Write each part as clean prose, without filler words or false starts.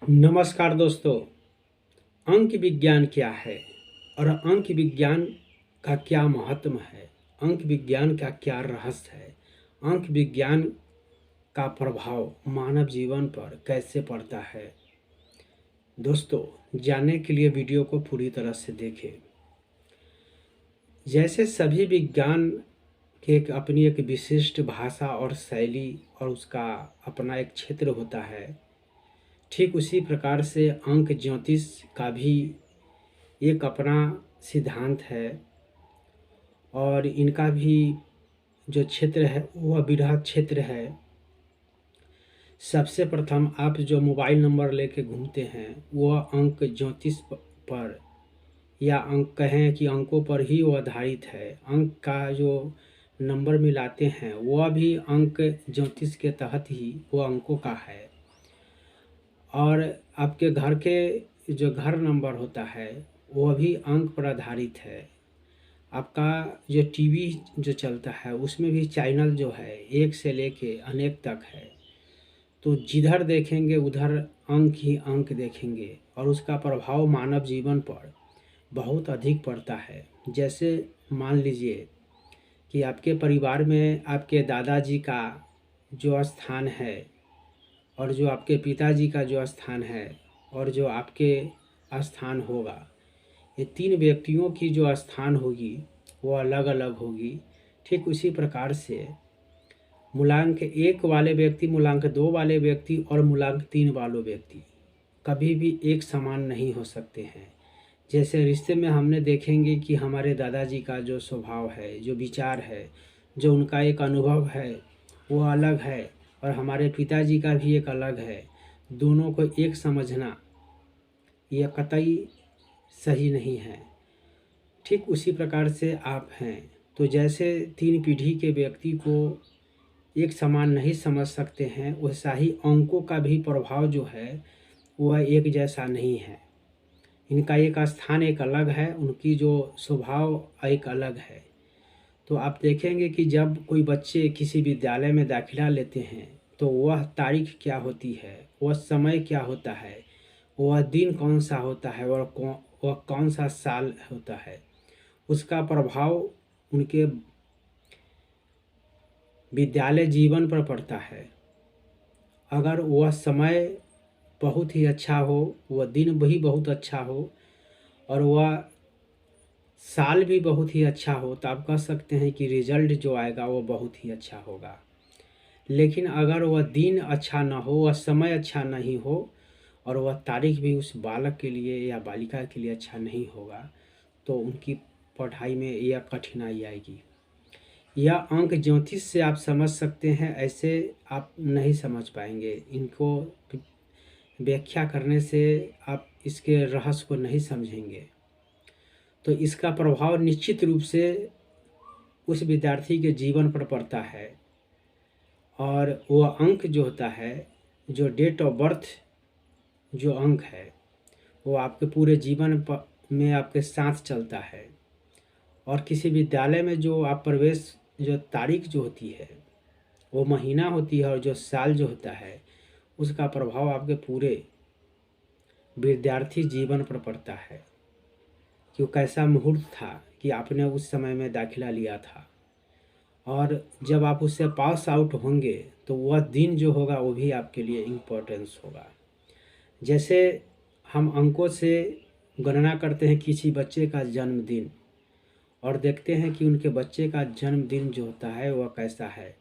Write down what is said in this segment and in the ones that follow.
नमस्कार दोस्तों। अंक विज्ञान क्या है और अंक विज्ञान का क्या महत्व है? अंक विज्ञान का क्या रहस्य है? अंक विज्ञान का प्रभाव मानव जीवन पर कैसे पड़ता है? दोस्तों, जानने के लिए वीडियो को पूरी तरह से देखें। जैसे सभी विज्ञान के अपनी एक विशिष्ट भाषा और शैली और उसका अपना एक क्षेत्र होता है, ठीक उसी प्रकार से अंक ज्योतिष का भी एक अपना सिद्धांत है और इनका भी जो क्षेत्र है वह बृहद क्षेत्र है। सबसे प्रथम आप जो मोबाइल नंबर लेके घूमते हैं वह अंक ज्योतिष पर या अंक कहें कि अंकों पर ही वो आधारित है। अंक का जो नंबर मिलाते हैं वह भी अंक ज्योतिष के तहत ही वो अंकों का है। और आपके घर के जो घर नंबर होता है वह भी अंक पर आधारित है। आपका जो टीवी जो चलता है उसमें भी चैनल जो है एक से लेके अनेक तक है, तो जिधर देखेंगे उधर अंक ही अंक देखेंगे और उसका प्रभाव मानव जीवन पर बहुत अधिक पड़ता है। जैसे मान लीजिए कि आपके परिवार में आपके दादाजी का जो स्थान है और जो आपके पिताजी का जो स्थान है और जो आपके स्थान होगा, ये तीन व्यक्तियों की जो स्थान होगी वो अलग अलग होगी। ठीक उसी प्रकार से मूलांक 1 वाले व्यक्ति, मूलांक 2 वाले व्यक्ति और मूलांक 3 वाले व्यक्ति कभी भी एक समान नहीं हो सकते हैं। जैसे रिश्ते में हमने देखेंगे कि हमारे दादाजी का जो स्वभाव है, जो विचार है, जो उनका एक अनुभव है वो अलग है और हमारे पिताजी का भी एक अलग है। दोनों को एक समझना यह कतई सही नहीं है। ठीक उसी प्रकार से आप हैं, तो जैसे 3 पीढ़ी के व्यक्ति को एक समान नहीं समझ सकते हैं, वैसा ही अंकों का भी प्रभाव जो है वह एक जैसा नहीं है। इनका एक स्थान एक अलग है, उनकी जो स्वभाव एक अलग है। तो आप देखेंगे कि जब कोई बच्चे किसी विद्यालय में दाखिला लेते हैं तो वह तारीख क्या होती है, वह समय क्या होता है, वह दिन कौन सा होता है और वह कौन सा साल होता है, उसका प्रभाव उनके विद्यालय जीवन पर पड़ता है। अगर वह समय बहुत ही अच्छा हो, वह दिन भी बहुत अच्छा हो और वह साल भी बहुत ही अच्छा हो, तो आप कह सकते हैं कि रिजल्ट जो आएगा वो बहुत ही अच्छा होगा। लेकिन अगर वह दिन अच्छा ना हो, वह समय अच्छा नहीं हो और वह तारीख भी उस बालक के लिए या बालिका के लिए अच्छा नहीं होगा, तो उनकी पढ़ाई में यह कठिनाई आएगी। यह अंक ज्योतिष से आप समझ सकते हैं, ऐसे आप नहीं समझ पाएंगे। इनको व्याख्या करने से आप इसके रहस्य को नहीं समझेंगे। तो इसका प्रभाव निश्चित रूप से उस विद्यार्थी के जीवन पर पड़ता है और वह अंक जो होता है, जो डेट ऑफ बर्थ जो अंक है, वो आपके पूरे जीवन में आपके साथ चलता है। और किसी विद्यालय में जो आप प्रवेश, जो तारीख जो होती है वो महीना होती है और जो साल जो होता है उसका प्रभाव आपके पूरे विद्यार्थी जीवन पर पड़ता है कि वो कैसा मुहूर्त था कि आपने उस समय में दाखिला लिया था। और जब आप उससे पास आउट होंगे तो वह दिन जो होगा वो भी आपके लिए इम्पोर्टेंस होगा। जैसे हम अंकों से गणना करते हैं किसी बच्चे का जन्मदिन और देखते हैं कि उनके बच्चे का जन्मदिन जो होता है वह कैसा है,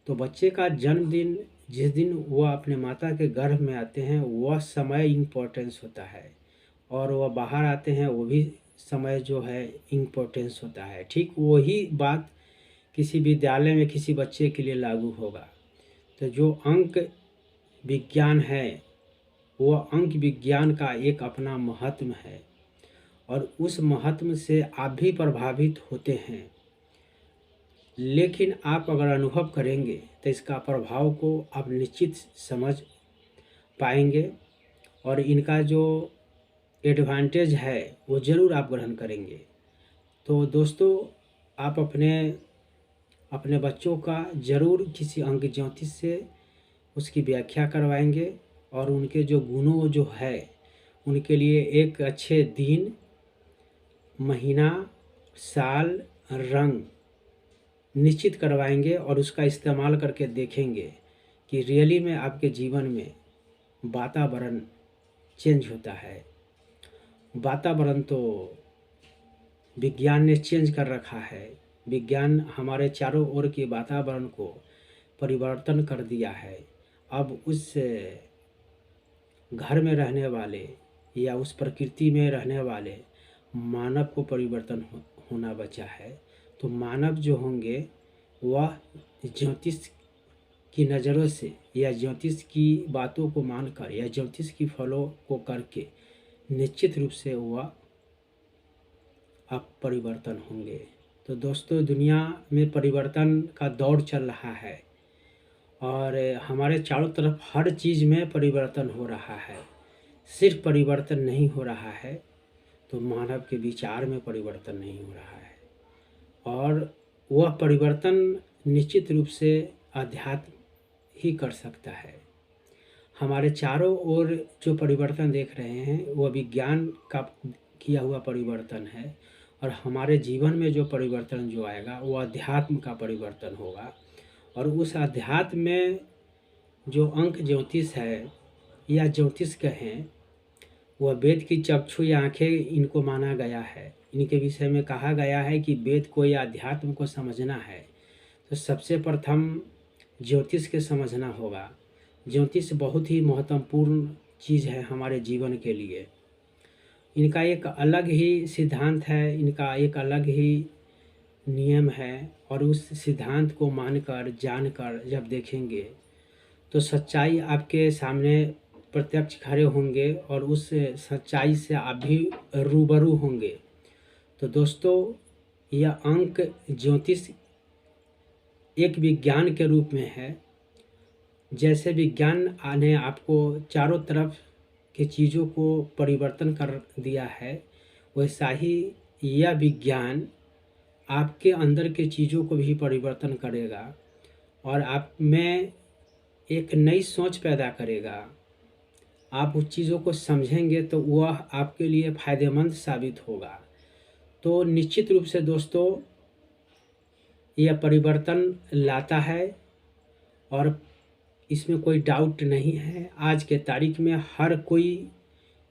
तो बच्चे का जन्मदिन जिस दिन वह अपने माता के गर्भ में आते हैं वह समय इम्पोर्टेंस होता है और वह बाहर आते हैं वो भी समय जो है इम्पोर्टेंस होता है। ठीक वही बात किसी विद्यालय में किसी बच्चे के लिए लागू होगा। तो जो अंक विज्ञान है वह अंक विज्ञान का एक अपना महत्व है और उस महत्व से आप भी प्रभावित होते हैं। लेकिन आप अगर अनुभव करेंगे तो इसका प्रभाव को आप निश्चित समझ पाएंगे और इनका जो एडवांटेज है वो ज़रूर आप ग्रहण करेंगे। तो दोस्तों, आप अपने बच्चों का ज़रूर किसी अंक ज्योतिष से उसकी व्याख्या करवाएंगे और उनके जो गुणों जो है उनके लिए एक अच्छे दिन, महीना, साल, रंग निश्चित करवाएंगे और उसका इस्तेमाल करके देखेंगे कि रियली में आपके जीवन में वातावरण चेंज होता है। वातावरण तो विज्ञान ने चेंज कर रखा है। विज्ञान हमारे चारों ओर के वातावरण को परिवर्तन कर दिया है। अब उस घर में रहने वाले या उस प्रकृति में रहने वाले मानव को परिवर्तन होना बचा है। तो मानव जो होंगे वह ज्योतिष की नज़रों से या ज्योतिष की बातों को मानकर या ज्योतिष की फॉलो को करके निश्चित रूप से वह अब परिवर्तन होंगे। तो दोस्तों, दुनिया में परिवर्तन का दौर चल रहा है और हमारे चारों तरफ हर चीज़ में परिवर्तन हो रहा है। सिर्फ परिवर्तन नहीं हो रहा है तो मानव के विचार में परिवर्तन नहीं हो रहा है, और वह परिवर्तन निश्चित रूप से अध्यात्म ही कर सकता है। हमारे चारों ओर जो परिवर्तन देख रहे हैं वह विज्ञान का किया हुआ परिवर्तन है, और हमारे जीवन में जो परिवर्तन जो आएगा वो अध्यात्म का परिवर्तन होगा। और उस अध्यात्म में जो अंक ज्योतिष है या ज्योतिष कहें, वह वेद की चक्षु या आँखें इनको माना गया है। इनके विषय में कहा गया है कि वेद को या अध्यात्म को समझना है तो सबसे प्रथम ज्योतिष के समझना होगा। ज्योतिष बहुत ही महत्वपूर्ण चीज़ है हमारे जीवन के लिए। इनका एक अलग ही सिद्धांत है, इनका एक अलग ही नियम है, और उस सिद्धांत को मानकर जानकर जब देखेंगे तो सच्चाई आपके सामने प्रत्यक्ष खड़े होंगे और उस सच्चाई से आप भी रूबरू होंगे। तो दोस्तों, यह अंक ज्योतिष एक विज्ञान के रूप में है। जैसे विज्ञान ने आपको चारों तरफ की चीज़ों को परिवर्तन कर दिया है, वैसा ही यह विज्ञान आपके अंदर के चीज़ों को भी परिवर्तन करेगा और आप में एक नई सोच पैदा करेगा। आप उस चीज़ों को समझेंगे तो वह आपके लिए फ़ायदेमंद साबित होगा। तो निश्चित रूप से दोस्तों, यह परिवर्तन लाता है और इसमें कोई डाउट नहीं है। आज के तारीख में हर कोई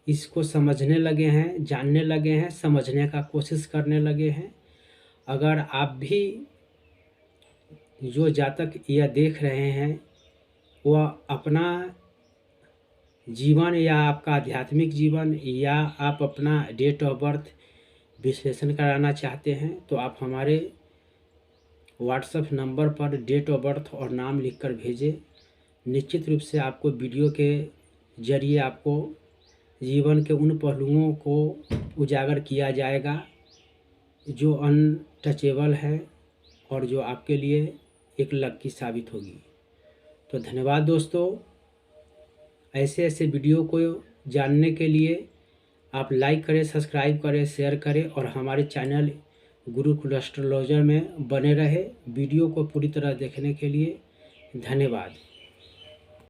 इसको समझने लगे हैं, जानने लगे हैं, समझने का कोशिश करने लगे हैं। अगर आप भी जो जातक यह देख रहे हैं वह अपना जीवन या आपका आध्यात्मिक जीवन या आप अपना डेट ऑफ बर्थ विश्लेषण कराना चाहते हैं तो आप हमारे व्हाट्सएप नंबर पर डेट ऑफ बर्थ और नाम लिखकर भेजें। निश्चित रूप से आपको वीडियो के जरिए आपको जीवन के उन पहलुओं को उजागर किया जाएगा जो अनटचेबल है और जो आपके लिए एक लकी साबित होगी। तो धन्यवाद दोस्तों। ऐसे ऐसे वीडियो को जानने के लिए आप लाइक करें, सब्सक्राइब करें, शेयर करें और हमारे चैनल गुरुकुल एस्ट्रोलॉजर में बने रहे। वीडियो को पूरी तरह देखने के लिए धन्यवाद।